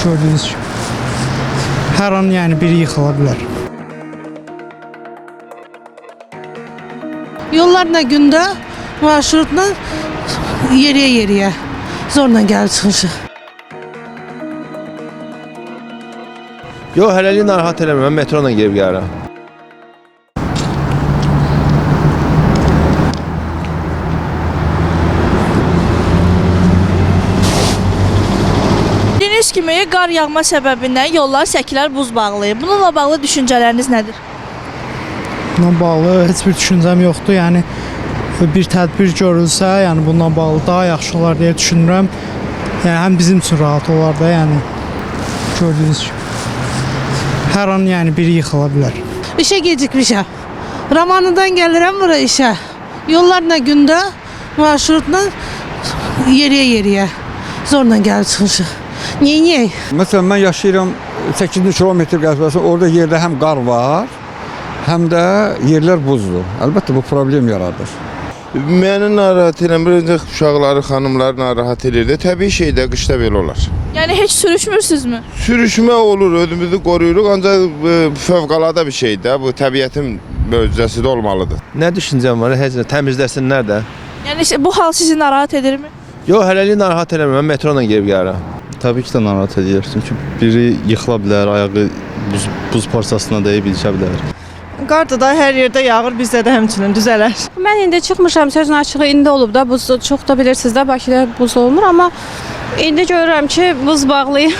Gördüğünüz gibi. Her an yani biri yıkıla bilər. Yollarla gündə marşrutla yeriyə zorla gəlib çıxmışıq. Yox, hələlik narahat eləmirəm, mən metro ilə gedib gəlirəm. Bildiyiniz kimi qar yağma səbəbindən yollar, səkilər buz bağlayıb. Bununla bağlı düşüncələriniz nədir? Bununla bağlı heç bir düşüncəm yoxdur. Yəni bir tədbir görülsə, yəni bununla bağlı daha yaxşı olar deyə düşünürəm. Yəni həm bizim üçün rahat olar da, yəni gördüyünüz kimi. Hər an yəni biri yıkıla bilər. İşə gecikmişəm. Ramanıdan gəlirəm bura işə. Yollarla gündə marşrutla yeriyə zorla gəlib çıxmışıq. Niyə? Məsələn, mən yaşayıram 8 kilometr qəsbəsi, orada yerdə həm qar var, həm də yerlər buzdur. Əlbəttə bu problem yaradır. Məni narahat eləmir, uşaqları, xanımları narahat edir. Təbii şeydə qışda belə olar. Yəni heç sürüşmürsünüzmü? Sürüşmə olur, özümüzü qoruyuruq, ancaq fövqəladə bir şeydir. Bu təbiətin möcüzəsi də olmalıdır. Nə düşüncəm var, heç nə təmizləsinlər də. Yəni bu hal sizi narahat edirmi? Yox, hələlik narahat eləmirəm, mən metro ilə gedib gəlirəm. Təbii ki də narahat edir. Çünki biri yıxıla bilər, ayağı buz parçasına dəyib ilişə bilər. Qardır da hər yerdə yağır, bizdə də həmçinin düzələr. Mən indi çıxmışam, sözün açığı indi olub da, buz çox da bilirsiniz də, Bakıda buz olmur, amma indi görürəm ki, buz bağlayıb.